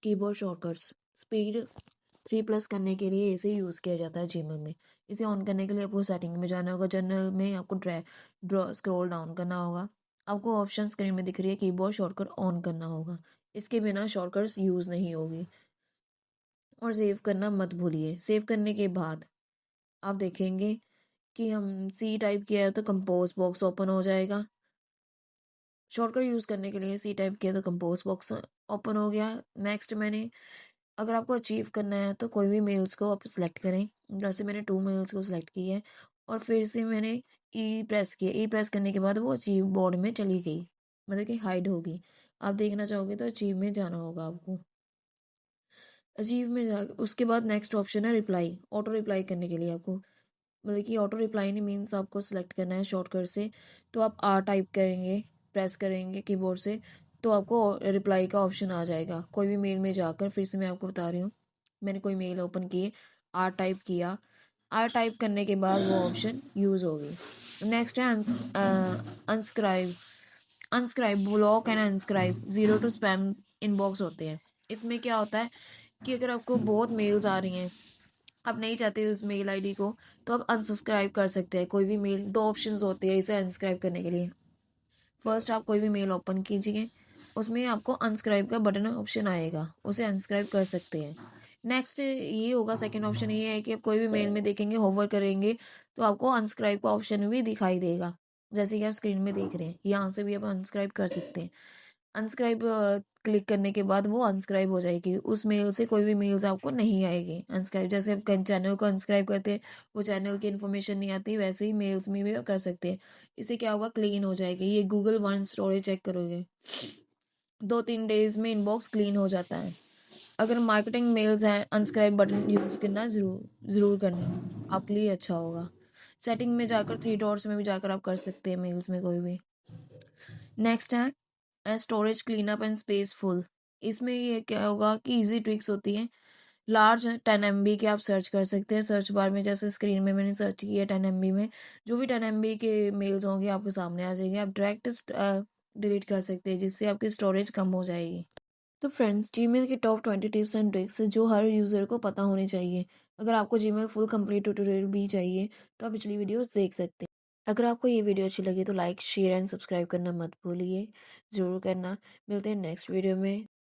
keyboard shortcuts. Speed 3+ करने के लिए इसे यूज़ किया जाता है जीमेल में। इसे ऑन करने के लिए आपको सेटिंग में जाना होगा। जनरल में आपको ड्रॉ स्क्रॉल डाउन करना होगा। आपको ऑप्शन स्क्रीन में दिख रही है, कीबोर्ड शॉर्टकट ऑन करना होगा। इसके बिना शॉर्टकट्स यूज़ नहीं होगी। और सेव करना मत भूलिए। सेव करने के बाद आप देखेंगे कि हम सी टाइप किया है तो कंपोज बॉक्स ओपन हो जाएगा। शॉर्टकट यूज़ करने के लिए सी टाइप किया तो कंपोज बॉक्स ओपन हो गया। नेक्स्ट मैंने अगर आपको अचीव करना है तो कोई भी मेल्स को आप सिलेक्ट करें। जैसे मैंने 2 मेल्स को सिलेक्ट किया है और फिर से मैंने ई प्रेस किया। ई प्रेस करने के बाद वो अचीव बोर्ड में चली गई, मतलब कि हाइड होगी। आप देखना चाहोगे तो अचीव में जाना होगा आपको। अचीव में जा उसके बाद नेक्स्ट ऑप्शन है रिप्लाई। ऑटो रिप्लाई करने के लिए आपको, मतलब कि ऑटो रिप्लाई नहीं मीन्स आपको सिलेक्ट करना है शॉर्टकट से। तो आप आर टाइप करेंगे, प्रेस करेंगे कीबोर्ड से, तो आपको रिप्लाई का ऑप्शन आ जाएगा। कोई भी मेल में जाकर, फिर से मैं आपको बता रही हूँ, मैंने कोई मेल ओपन की, आर टाइप किया। आर टाइप करने के बाद वो ऑप्शन यूज़ होगी। नेक्स्ट है unsubscribe. Unsubscribe, block and unsubscribe, zero to spam inbox होते हैं। इसमें क्या होता है कि अगर आपको बहुत मेल्स आ रही हैं, आप नहीं चाहते उस मेल आईडी को, तो आप अनसब्सक्राइब कर सकते हैं कोई भी मेल। 2 ऑप्शंस होते हैं इसे अनसब्सक्राइब करने के लिए। फर्स्ट आप कोई भी मेल ओपन कीजिए, उसमें आपको अनसब्सक्राइब का बटन ऑप्शन आएगा, उसे अनसब्सक्राइब कर सकते हैं। नेक्स्ट ये होगा, सेकंड ऑप्शन ये है कि आप कोई भी मेल में देखेंगे, होवर करेंगे तो आपको अनसब्सक्राइब का ऑप्शन भी दिखाई देगा, जैसे कि आप स्क्रीन में देख रहे हैं। यहाँ से भी आप अनसब्सक्राइब कर सकते हैं। अनस्क्राइब क्लिक करने के बाद वो अनस्क्राइब हो जाएगी, उस मेल से कोई भी मेल्स आपको नहीं आएगी अनस्क्राइब। जैसे आप चैनल को अनस्क्राइब करते हैं, वो चैनल की इन्फॉर्मेशन नहीं आती, वैसे ही मेल्स में भी आप कर सकते हैं। इससे क्या होगा, क्लीन हो जाएगी। ये गूगल वन स्टोरेज चेक करोगे, 2-3 डेज में इनबॉक्स क्लीन हो जाता है। अगर मार्केटिंग मेल्स हैं, अनस्क्राइब बटन यूज़ करना ज़रूर ज़रूर करना, आपके लिए अच्छा होगा। सेटिंग में जाकर 3 डॉट्स में भी जाकर आप कर सकते हैं मेल्स में कोई भी। नेक्स्ट है storage clean up and space full. इसमें ये क्या होगा कि इजी ट्रिक्स होती हैं। लार्ज 10 MB के आप सर्च कर सकते हैं सर्च बार में, जैसे स्क्रीन में मैंने सर्च किया 10 MB में, जो भी 10 MB के मेल्स होंगे आपके सामने आ जाएंगे। आप डायरेक्ट डिलीट कर सकते हैं, जिससे आपकी स्टोरेज कम हो जाएगी। तो फ्रेंड्स, जीमेल के टॉप 20 टिप्स एंड ट्रिक्स जो हर यूज़र को पता होनी चाहिए। अगर आपको जीमेल फुल कंप्लीट ट्यूटोरियल भी चाहिए तो आप पिछली वीडियोस देख सकते हैं। अगर आपको ये वीडियो अच्छी लगी तो लाइक शेयर एंड सब्सक्राइब करना मत भूलिए, ज़रूर करना। मिलते हैं नेक्स्ट वीडियो में।